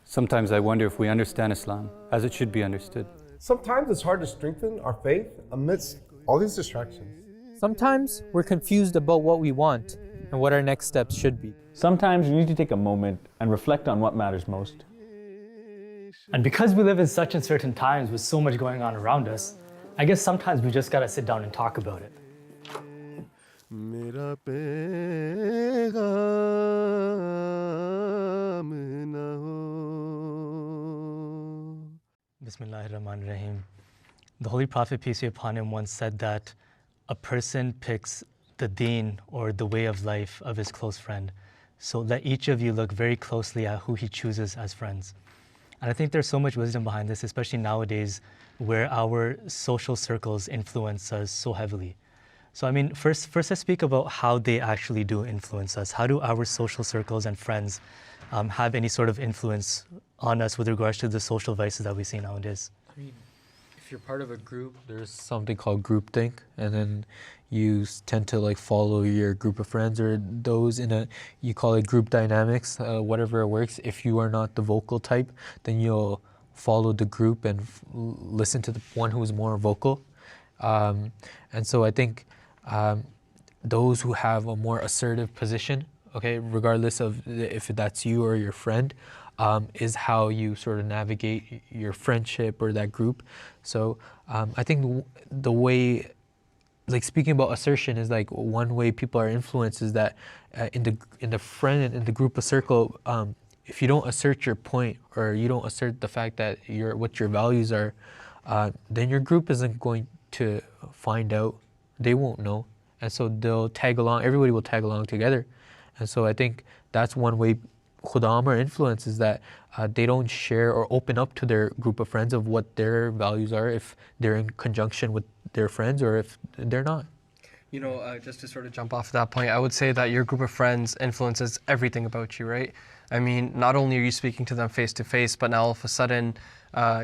Sometimes I wonder if we understand Islam as it should be understood. Sometimes it's hard to strengthen our faith amidst all these distractions. Sometimes we're confused about what we want and what our next steps should be. Sometimes you need to take a moment and reflect on what matters most. And because we live in such uncertain times with so much going on around us, I guess sometimes we just gotta sit down and talk about it. Bismillahirrahmanirrahim. The Holy Prophet, peace be upon him, once said that a person picks the deen or the way of life of his close friend. So let each of you look very closely at who he chooses as friends. And I think there's so much wisdom behind this, especially nowadays where our social circles influence us so heavily. So I mean, first let's speak about how they actually do influence us. How do our social circles and friends have any sort of influence on us with regards to the social vices that we see nowadays? I mean, if you're part of a group, there's something called groupthink, and then you tend to like follow your group of friends or those in a, you call it group dynamics, whatever works. If you are not the vocal type, then you'll follow the group and listen to the one who is more vocal. And so I think those who have a more assertive position, okay, regardless of if that's you or your friend, is how you sort of navigate your friendship or that group. So I think the way, like speaking about assertion, is like one way people are influenced is that in the friend and in the group of circle, if you don't assert your point or you don't assert the fact that what your values are, then your group isn't going to find out. They won't know, and so they'll tag along. Everybody will tag along together, and so I think that's one way khudam or influence is that they don't share or open up to their group of friends of what their values are if they're in conjunction with their friends or if they're not. You know, just to sort of jump off that point, I would say that your group of friends influences everything about you, right? I mean, not only are you speaking to them face to face, but now all of a sudden,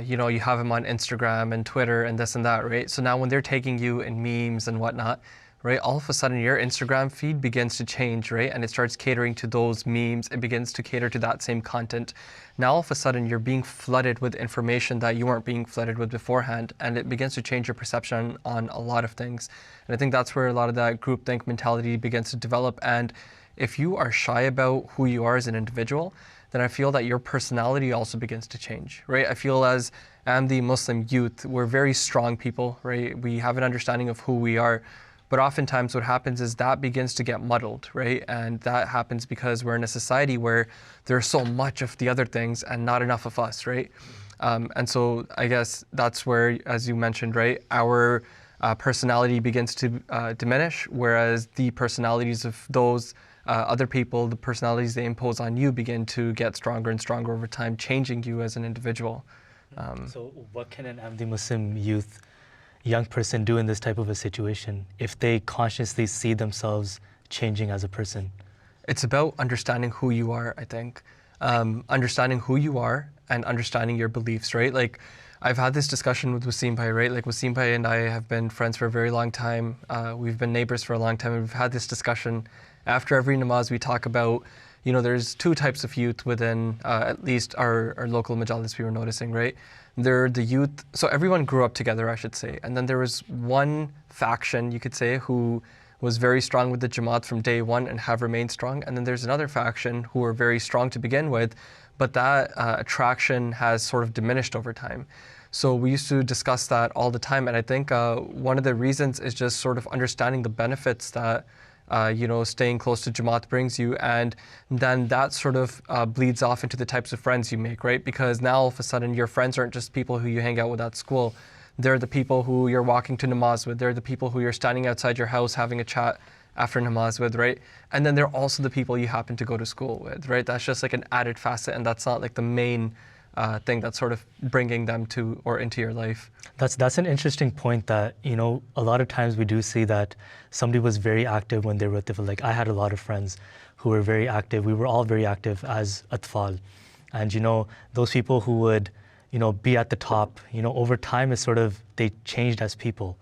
you know, you have them on Instagram and Twitter and this and that, right? So now when they're taking you in memes and whatnot, right, all of a sudden your Instagram feed begins to change, right? And it starts catering to those memes. It begins to cater to that same content. Now all of a sudden you're being flooded with information that you weren't being flooded with beforehand, and it begins to change your perception on a lot of things. And I think that's where a lot of that groupthink mentality begins to develop. And if you are shy about who you are as an individual, then I feel that your personality also begins to change, right? I feel as Ahmadi-Muslim youth, we're very strong people, right? We have an understanding of who we are. But oftentimes what happens is that begins to get muddled, right? And that happens because we're in a society where there's so much of the other things and not enough of us, right? And so I guess that's where, as you mentioned, right, our personality begins to diminish, whereas the personalities of those other people, the personalities they impose on you begin to get stronger and stronger over time, changing you as an individual. So what can an Ahmadi-Muslim young person do in this type of a situation if they consciously see themselves changing as a person? It's about understanding who you are, I think. Understanding who you are and understanding your beliefs, right? Like, I've had this discussion with Wasim Bhai, right? Like, Wasim Bhai and I have been friends for a very long time. We've been neighbors for a long time, and we've had this discussion. After every namaz, we talk about, you know, there's two types of youth within at least our local majalis we were noticing, right? They're the youth, so everyone grew up together, I should say. And then there was one faction, you could say, who was very strong with the Jama'at from day one and have remained strong. And then there's another faction who were very strong to begin with, but that attraction has sort of diminished over time. So we used to discuss that all the time. And I think one of the reasons is just sort of understanding the benefits that you know, staying close to Jama'at brings you, and then that sort of bleeds off into the types of friends you make, right? Because now all of a sudden your friends aren't just people who you hang out with at school. They're the people who you're walking to namaz with. They're the people who you're standing outside your house having a chat after namaz with, right? And then they're also the people you happen to go to school with, right? That's just like an added facet, and that's not like the main thing that's sort of bringing them to or into your life. That's an interesting point that, you know, a lot of times we do see that somebody was very active when they were atfal. Like, I had a lot of friends who were very active. We were all very active as atfal. And, you know, those people who would, you know, be at the top, you know, over time is sort of, they changed as people,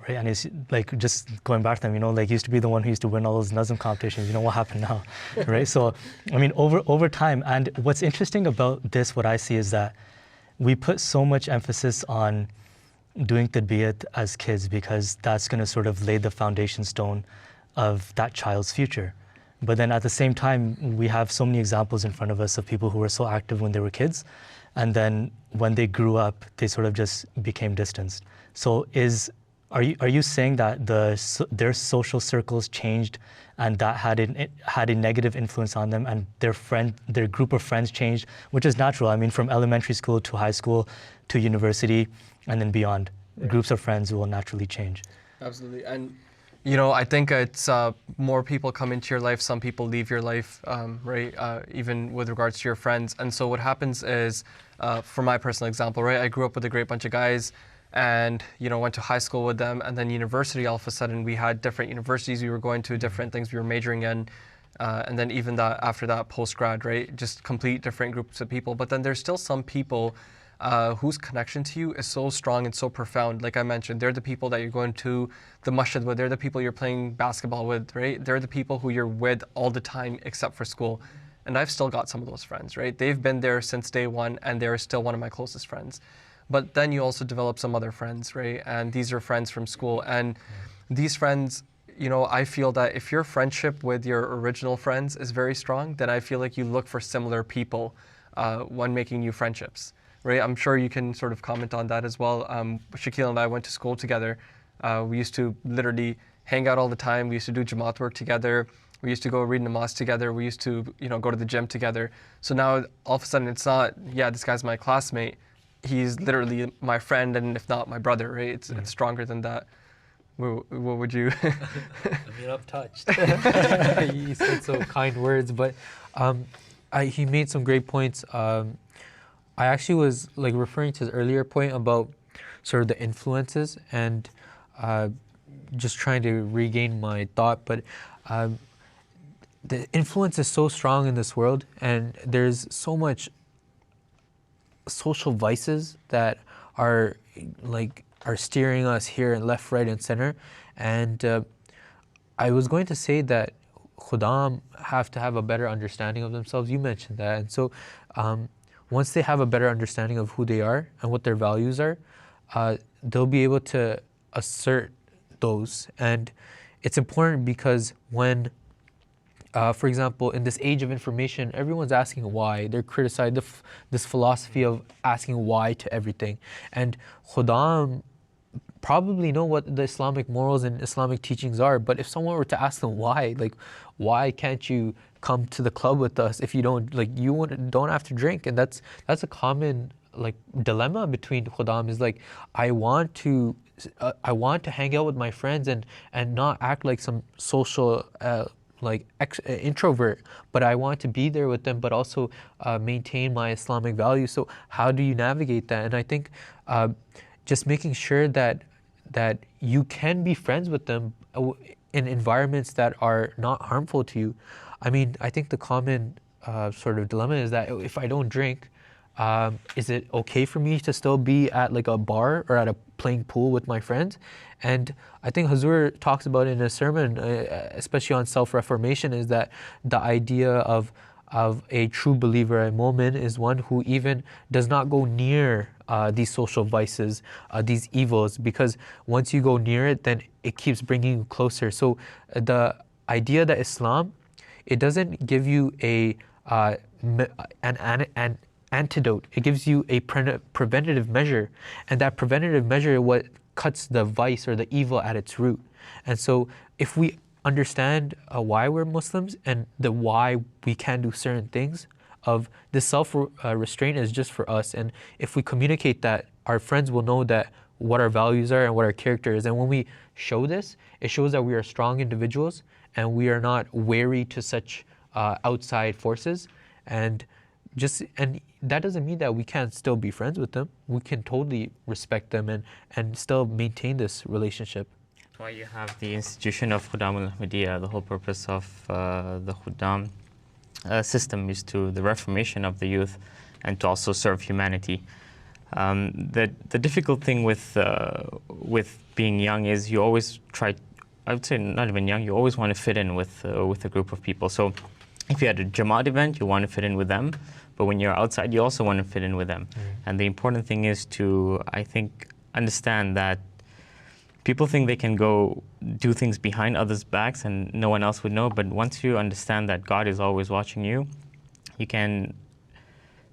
right? And it's like, just going back to them, like, used to be the one who used to win all those Nazm competitions. What happened now, right? So, I mean, over time, and what's interesting about this, what I see is that we put so much emphasis on doing tarbiyat as kids because that's going to sort of lay the foundation stone of that child's future. But then at the same time, we have so many examples in front of us of people who were so active when they were kids, and then when they grew up, they sort of just became distanced. So are you saying that their social circles changed, and that had a negative influence on them, and their group of friends changed, which is natural. I mean, from elementary school to high school to university and then beyond, groups of friends will naturally change. Absolutely. And I think it's more people come into your life, some people leave your life, right? Even with regards to your friends. And so what happens is, for my personal example, right? I grew up with a great bunch of guys, and went to high school with them, and then university, all of a sudden we had different universities we were going to, different things we were majoring in, and then even after that post-grad, right, just complete different groups of people. But then there's still some people whose connection to you is so strong and so profound. Like I mentioned, they're the people that you're going to the masjid with, they're the people you're playing basketball with, right? They're the people who you're with all the time except for school. And I've still got some of those friends, right? They've been there since day one, and they're still one of my closest friends. But then you also develop some other friends, right? And these are friends from school. And these friends, I feel that if your friendship with your original friends is very strong, then I feel like you look for similar people when making new friendships, right? I'm sure you can sort of comment on that as well. Shaquille and I went to school together. We used to literally hang out all the time. We used to do Jama'at work together. We used to go read namaz together. We used to, go to the gym together. So now all of a sudden it's not, this guy's my classmate. He's literally my friend, and if not my brother, right? It's stronger than that. What would you? I mean, I'm touched. You said so kind words, but he made some great points. I actually was like referring to his earlier point about sort of the influences, and just trying to regain my thought. But the influence is so strong in this world, and there's so much social vices that are steering us here and left, right, and center. And I was going to say that Khuddam have to have a better understanding of themselves. You mentioned that. And so once they have a better understanding of who they are and what their values are, they'll be able to assert those. And it's important because when for example, in this age of information, everyone's asking why. They're criticizing this philosophy of asking why to everything. And Khuddam probably know what the Islamic morals and Islamic teachings are, but if someone were to ask them why, like, why can't you come to the club with us if you don't, like, don't have to drink? And that's a common, like, dilemma between Khuddam, is like, I want to hang out with my friends and not act like some social introvert, but I want to be there with them, but also maintain my Islamic values. So how do you navigate that? And I think just making sure that you can be friends with them in environments that are not harmful to you. I mean, I think the common sort of dilemma is that if I don't drink, is it okay for me to still be at like a bar or at a playing pool with my friends? And I think Hazur talks about in a sermon, especially on self-reformation, is that the idea of a true believer, a mu'min, is one who even does not go near these social vices, these evils, because once you go near it, then it keeps bringing you closer. So the idea that Islam, it doesn't give you an antidote. It gives you a preventative measure, and that preventative measure is what cuts the vice or the evil at its root. And so if we understand why we're Muslims and the why we can do certain things, of this self-restraint is just for us, and if we communicate that, our friends will know that what our values are and what our character is. And when we show this, it shows that we are strong individuals and we are not wary to such outside forces. And that doesn't mean that we can't still be friends with them. We can totally respect them and still maintain this relationship. That's why you have the institution of Khuddam al-Ahmadiyya. The whole purpose of the Khuddam system is to the reformation of the youth and to also serve humanity. The difficult thing with being young is you always try. I would say not even young. You always want to fit in with a group of people. So if you had a Jama'at event, you want to fit in with them. But when you're outside, you also want to fit in with them. And the important thing is to, I think, understand that people think they can go do things behind others' backs and no one else would know. But once you understand that God is always watching you, you can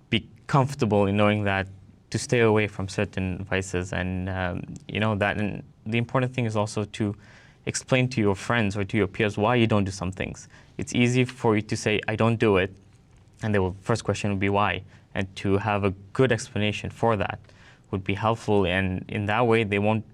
be comfortable in knowing that to stay away from certain vices. And that. And the important thing is also to explain to your friends or to your peers why you don't do some things. It's easy for you to say, I don't do it. And the first question would be why. And to have a good explanation for that would be helpful. And in that way, they won't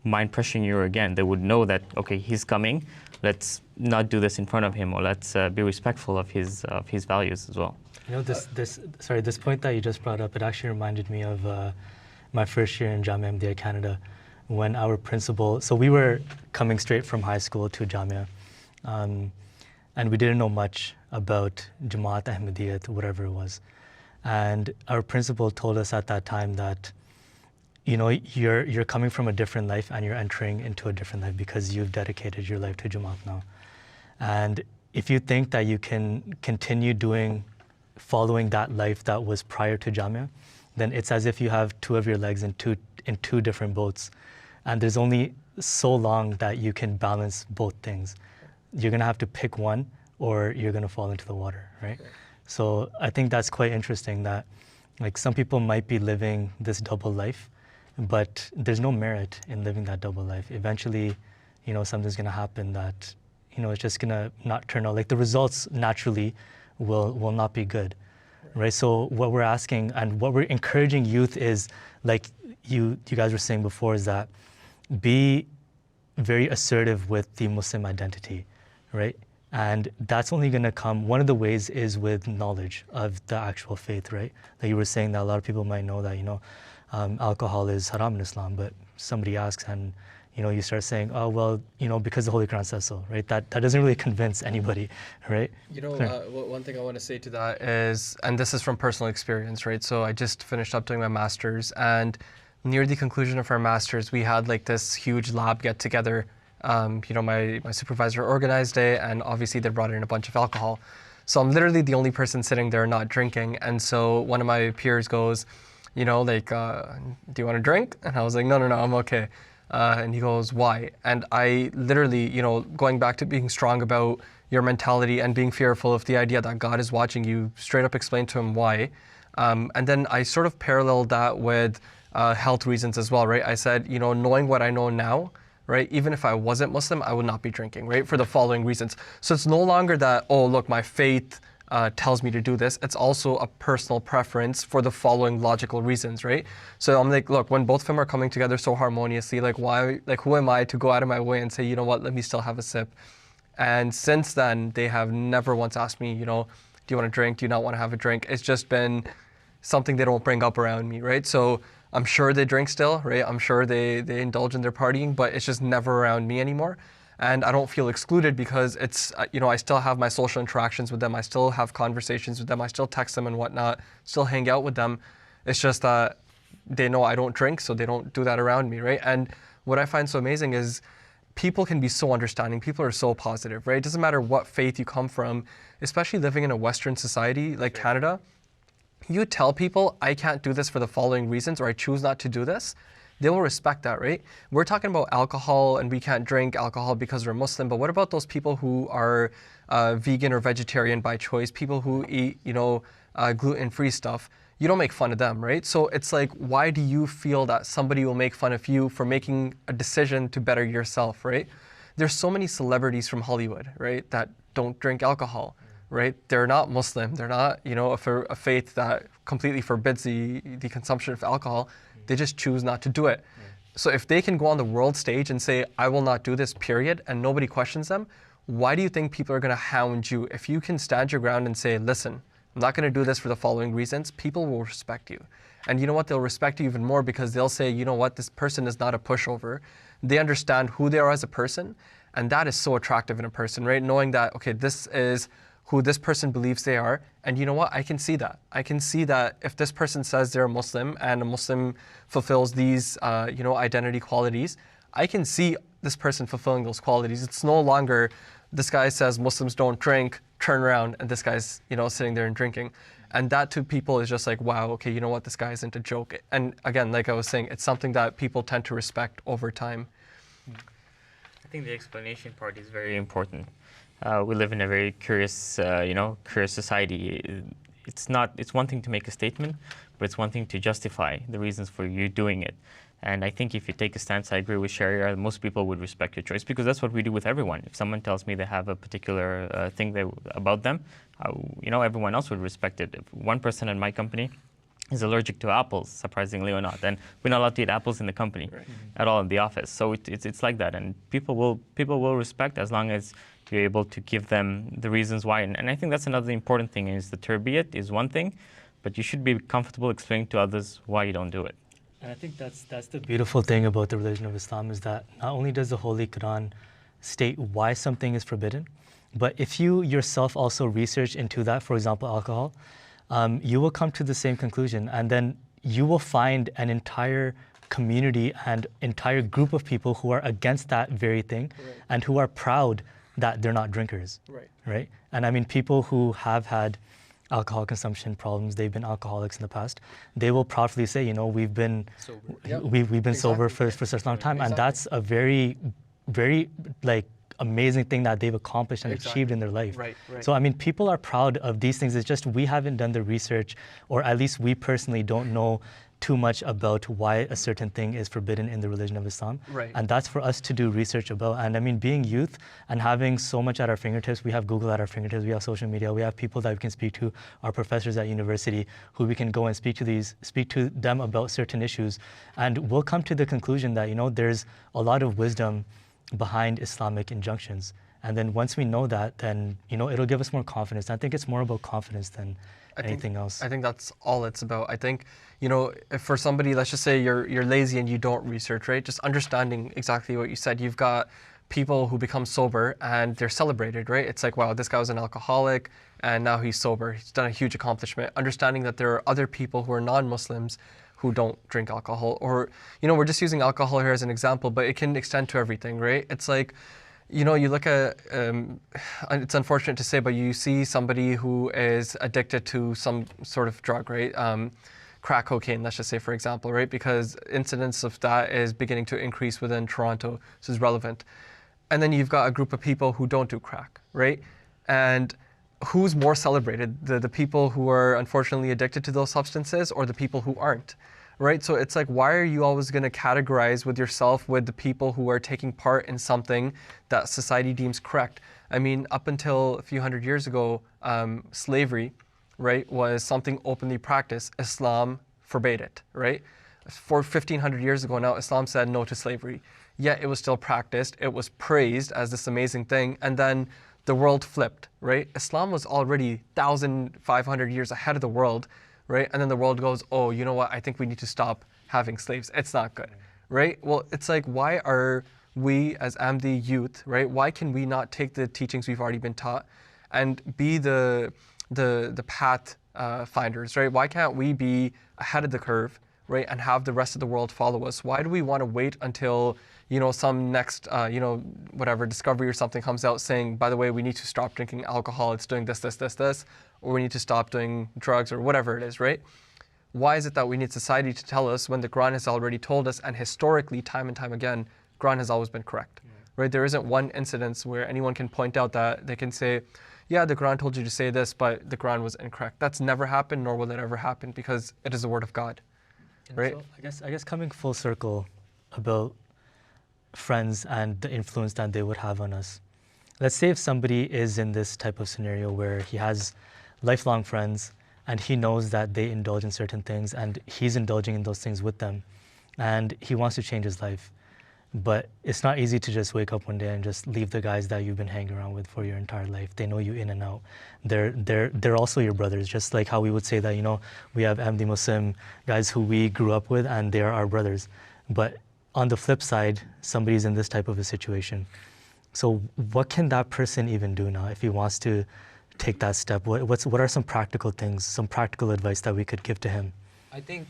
mind pressuring you again. They would know that, okay, he's coming. Let's not do this in front of him, or let's be respectful of his values as well. You know, this point that you just brought up, it actually reminded me of my first year in Jamia Ahmadiyya, Canada, when our principal, so we were coming straight from high school to Jamia, and we didn't know much about Jama'at, Ahmadiyya, whatever it was. And our principal told us at that time that, you know, you're coming from a different life and you're entering into a different life because you've dedicated your life to Jama'at now. And if you think that you can continue following that life that was prior to Jamia, then it's as if you have two of your legs in two different boats. And there's only so long that you can balance both things. You're gonna have to pick one or you're gonna fall into the water, right? Okay. So I think that's quite interesting that like some people might be living this double life, but there's no merit in living that double life. Eventually, you know, something's gonna happen that, you know, it's just gonna not turn out, like the results naturally will not be good, right? So what we're asking and what we're encouraging youth is, like you guys were saying before, is that be very assertive with the Muslim identity, right? And that's only going to come, one of the ways is with knowledge of the actual faith, right? Like you were saying that a lot of people might know that, you know, alcohol is haram in Islam, but somebody asks and, you know, you start saying, oh, well, you know, because the Holy Quran says so, right? That doesn't really convince anybody, right? You know, one thing I want to say to that is, and this is from personal experience, right? So I just finished up doing my master's, and near the conclusion of our master's, we had like this huge lab get together. You know, my supervisor organized it, and obviously they brought in a bunch of alcohol. So I'm literally the only person sitting there not drinking. And so one of my peers goes, you know, like, do you want to drink? And I was like, no, I'm okay. And he goes, why? And I literally, you know, going back to being strong about your mentality and being fearful of the idea that God is watching you, straight up explained to him why. And then I sort of paralleled that with health reasons as well, right? I said, you know, knowing what I know now, right? Even if I wasn't Muslim, I would not be drinking, right? For the following reasons. So it's no longer that, oh, look, my faith tells me to do this. It's also a personal preference for the following logical reasons, right? So I'm like, look, when both of them are coming together so harmoniously, like why, like who am I to go out of my way and say, you know what, let me still have a sip? And since then, they have never once asked me, you know, do you want to drink? Do you not want to have a drink? It's just been something they don't bring up around me, right? So I'm sure they drink still, right? I'm sure they indulge in their partying, but it's just never around me anymore. And I don't feel excluded because it's, you know, I still have my social interactions with them. I still have conversations with them. I still text them and whatnot, still hang out with them. It's just that they know I don't drink, so they don't do that around me, right? And what I find so amazing is people can be so understanding. People are so positive, right? It doesn't matter what faith you come from, especially living in a Western society like Canada. You tell people, I can't do this for the following reasons, or I choose not to do this, they will respect that, right? We're talking about alcohol and we can't drink alcohol because we're Muslim, but what about those people who are vegan or vegetarian by choice, people who eat, you know, gluten-free stuff? You don't make fun of them, right? So it's like, why do you feel that somebody will make fun of you for making a decision to better yourself, right? There's so many celebrities from Hollywood, right, that don't drink alcohol. Right? They're not Muslim. They're not, you know, a faith that completely forbids the consumption of alcohol. They just choose not to do it. So if they can go on the world stage and say, I will not do this, period, and nobody questions them, why do you think people are going to hound you? If you can stand your ground and say, listen, I'm not going to do this for the following reasons, people will respect you. And you know what? They'll respect you even more because they'll say, you know what? This person is not a pushover. They understand who they are as a person. And that is so attractive in a person, right? Knowing that, okay, this is who this person believes they are. And you know what? I can see that. I can see that if this person says they're a Muslim and a Muslim fulfills these, identity qualities, I can see this person fulfilling those qualities. It's no longer this guy says Muslims don't drink, turn around, and this guy's, sitting there and drinking. And that to people is just like, wow, okay, you know what? This guy isn't a joke. And again, like I was saying, it's something that people tend to respect over time. I think the explanation part is very important. We live in a very curious, curious society. It's one thing to make a statement, but it's one thing to justify the reasons for you doing it. And I think if you take a stance, I agree with Sharia, most people would respect your choice, because that's what we do with everyone. If someone tells me they have a particular thing about them, everyone else would respect it. If one person in my company is allergic to apples, surprisingly or not, then we're not allowed to eat apples in the company at all in the office. So it's like that, and people will respect as long as you're able to give them the reasons why. And I think that's another important thing, is the tarbiyat is one thing, but you should be comfortable explaining to others why you don't do it. And I think that's the beautiful thing about the religion of Islam, is that not only does the Holy Quran state why something is forbidden, but if you yourself also research into that, for example, alcohol, you will come to the same conclusion, and then you will find an entire community and entire group of people who are against that very thing, and who are proud that they're not drinkers, right? And I mean, people who have had alcohol consumption problems, they've been alcoholics in the past, they will proudly say, we've been sober for such a long time, and that's a very, very amazing thing that they've accomplished and achieved in their life. So I mean, people are proud of these things. It's just we haven't done the research, or at least we personally don't know too much about why a certain thing is forbidden in the religion of Islam. And that's for us to do research about. And I mean, being youth and having so much at our fingertips, we have Google at our fingertips, we have social media, we have people that we can speak to, our professors at university, who we can go and speak to them about certain issues. And we'll come to the conclusion that, there's a lot of wisdom behind Islamic injunctions. And then once we know that, then, it'll give us more confidence. I think it's more about confidence than anything else. I think that's all it's about. I think, if for somebody, let's just say you're lazy and you don't research, right? Just understanding exactly what you said. You've got people who become sober and they're celebrated, right? It's like, wow, this guy was an alcoholic and now he's sober. He's done a huge accomplishment. Understanding that there are other people who are non-Muslims who don't drink alcohol, or, we're just using alcohol here as an example, but it can extend to everything, right? It's like, you look at, it's unfortunate to say, but you see somebody who is addicted to some sort of drug, right? Crack cocaine, let's just say, for example, right? Because incidence of that is beginning to increase within Toronto, so it's relevant. And then you've got a group of people who don't do crack, right? And who's more celebrated? The people who are unfortunately addicted to those substances, or the people who aren't? Right? So it's like, why are you always going to categorize with yourself with the people who are taking part in something that society deems correct? I mean, up until a few hundred years ago, slavery, right, was something openly practiced. Islam forbade it, right? For 1,500 years ago now, Islam said no to slavery. Yet it was still practiced. It was praised as this amazing thing. And then the world flipped, right? Islam was already 1,500 years ahead of the world, right? And then the world goes, oh, you know what? I think we need to stop having slaves. It's not good, right? Well, it's like, why are we as Ahmadi youth, right? Why can we not take the teachings we've already been taught and be the path finders, right? Why can't we be ahead of the curve, right? And have the rest of the world follow us? Why do we want to wait until, some next, whatever discovery or something comes out saying, by the way, we need to stop drinking alcohol. It's doing this, or we need to stop doing drugs, or whatever it is, right? Why is it that we need society to tell us when the Quran has already told us, and historically, time and time again, Quran has always been correct, right? There isn't one incidence where anyone can point out that they can say, yeah, the Quran told you to say this, but the Quran was incorrect. That's never happened, nor will it ever happen, because it is the word of God, right? So I guess coming full circle about friends and the influence that they would have on us. Let's say if somebody is in this type of scenario where he has lifelong friends and he knows that they indulge in certain things and he's indulging in those things with them, and he wants to change his life. But it's not easy to just wake up one day and just leave the guys that you've been hanging around with for your entire life. They know you in and out. They're also your brothers, just like how we would say that, we have Ahmadi-Muslim guys who we grew up with and they are our brothers. But on the flip side, somebody's in this type of a situation. So what can that person even do now if he wants to take that step? What are some practical things, some practical advice that we could give to him? I think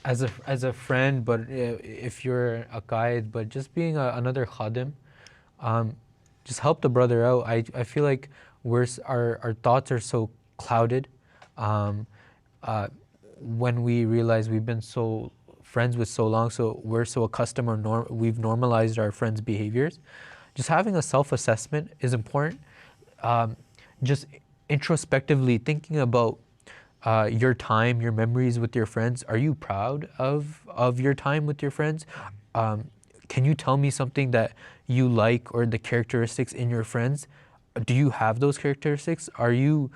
as a friend, but if you're a guide, but just being another khadim, just help the brother out. I feel like our thoughts are so clouded when we realize we've been so friends with so long, so we're so accustomed or we've normalized our friends' behaviors. Just having a self-assessment is important. Just introspectively thinking about your time, your memories with your friends. Are you proud of your time with your friends? Can you tell me something that you like or the characteristics in your friends? Do you have those characteristics? Are you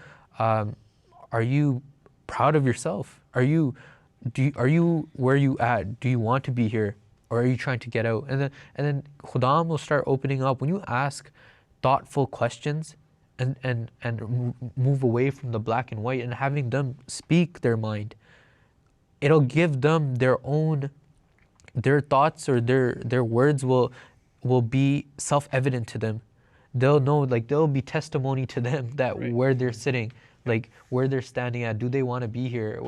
proud of yourself? Are you where you at? Do you want to be here, or are you trying to get out? And then Khudam will start opening up when you ask thoughtful questions and move away from the black and white and having them speak their mind. It'll give them their thoughts, or their words will be self-evident to them. They'll know, like, there'll be testimony to them that where they're sitting, like where they're standing at. Do they want to be here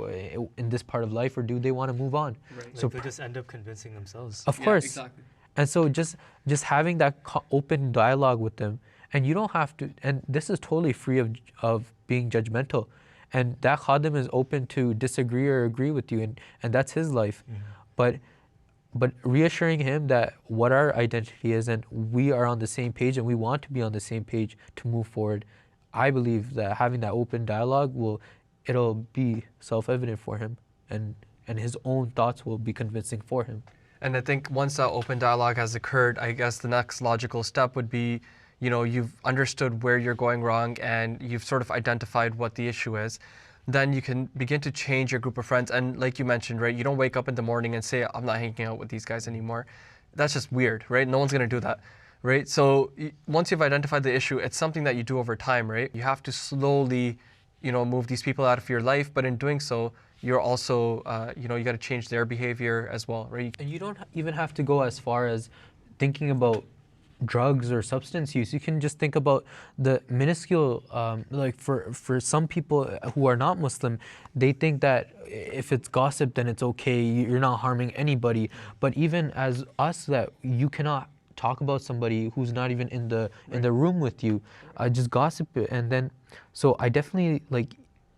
in this part of life, or do they want to move on? Right. So They'll just end up convincing themselves. of course. Exactly. And so just having that open dialogue with them, and you don't have to, and this is totally free of being judgmental, and that khadim is open to disagree or agree with you, and that's his life. But reassuring him that what our identity is, and we are on the same page, and we want to be on the same page to move forward. I believe that having that open dialogue it'll be self-evident for him, and his own thoughts will be convincing for him. And I think once that open dialogue has occurred, I guess the next logical step would be, you've understood where you're going wrong and you've sort of identified what the issue is. Then you can begin to change your group of friends. And like you mentioned, right, you don't wake up in the morning and say, I'm not hanging out with these guys anymore. That's just weird, right? No one's going to do that, right? So once you've identified the issue, it's something that you do over time, right? You have to slowly, move these people out of your life. But in doing so, you're also, you got to change their behavior as well, right? And you don't even have to go as far as thinking about drugs or substance use. You can just think about the minuscule, like for some people who are not Muslim, they think that if it's gossip, then it's okay, you're not harming anybody. But even as us, that you cannot talk about somebody who's not even in the room with you, just gossip it. And then, so I definitely, like,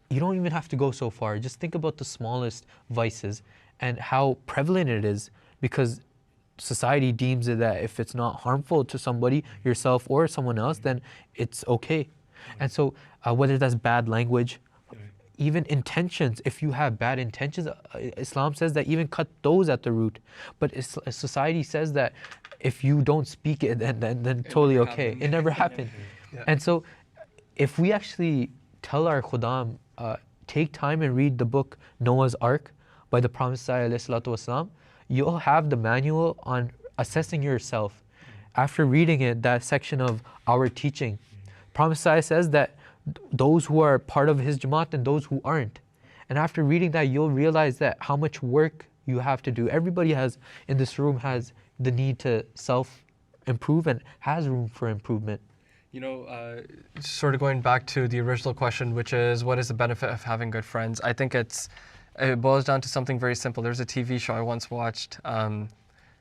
you don't even have to go so far. Just think about the smallest vices and how prevalent it is, because society deems it that if it's not harmful to somebody, yourself or someone else, then it's okay. And so whether that's bad language, even intentions, if you have bad intentions, Islam says that even cut those at the root. But society says that if you don't speak it, then totally okay. It never happened. And so if we actually tell our Khudam, take time and read the book Noah's Ark by the Prophet ﷺ, you'll have the manual on assessing yourself. After reading it, that section of our teaching, Prophet says that those who are part of his Jama'at and those who aren't. And after reading that, you'll realize that how much work you have to do. Everybody in this room has the need to self-improve and has room for improvement. Sort of going back to the original question, which is, what is the benefit of having good friends? I think it boils down to something very simple. There's a TV show I once watched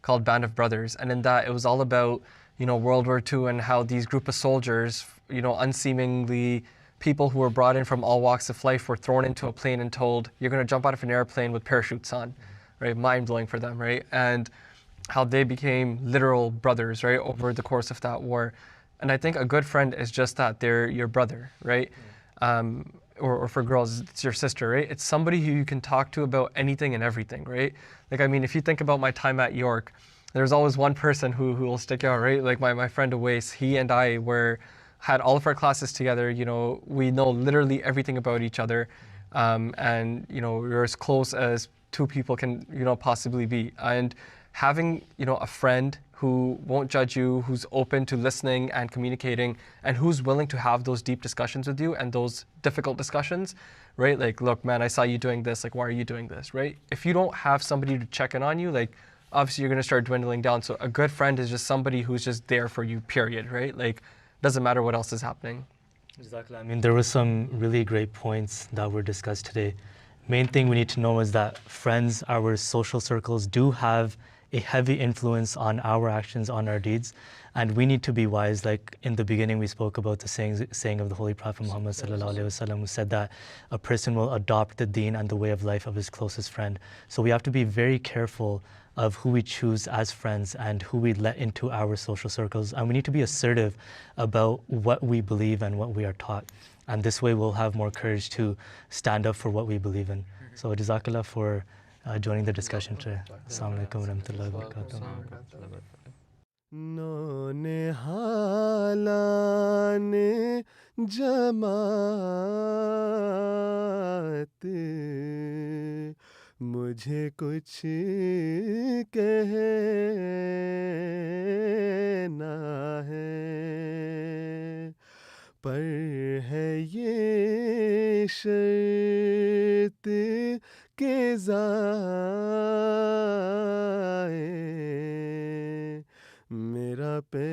called Band of Brothers, and in that it was all about, World War II and how these group of soldiers, unseemingly people who were brought in from all walks of life were thrown into a plane and told, you're going to jump out of an airplane with parachutes on, right? Mind-blowing for them, right? And how they became literal brothers, right, over the course of that war. And I think a good friend is just that. They're your brother, right? Or for girls, it's your sister, right? It's somebody who you can talk to about anything and everything, right? Like, I mean, if you think about my time at York, there's always one person who will stick out, right? Like my friend Awais, he and I had all of our classes together. We know literally everything about each other. And, we're as close as two people can, possibly be. And having, a friend who won't judge you, who's open to listening and communicating, and who's willing to have those deep discussions with you and those difficult discussions, right? Like, look, man, I saw you doing this. Like, why are you doing this, right? If you don't have somebody to check in on you, like, obviously you're going to start dwindling down. So a good friend is just somebody who's just there for you, period, right? Like, doesn't matter what else is happening. Exactly. I mean, there were some really great points that were discussed today. Main thing we need to know is that friends, our social circles, do have a heavy influence on our actions, on our deeds, and we need to be wise. Like in the beginning, we spoke about the saying of the Holy Prophet Muhammad sallallahu alaihi wasallam, who said that a person will adopt the deen and the way of life of his closest friend. So we have to be very careful of who we choose as friends and who we let into our social circles. And we need to be assertive about what we believe and what we are taught. And this way we'll have more courage to stand up for what we believe in. So Jazakallah for joining the discussion today. Assalamu alaikum wa rahmatullahi wa barakatuh. नौनिहालाने जमात मुझे कुछ कहना है पर है ये शर्त के ज़ाए मेरा पैगाम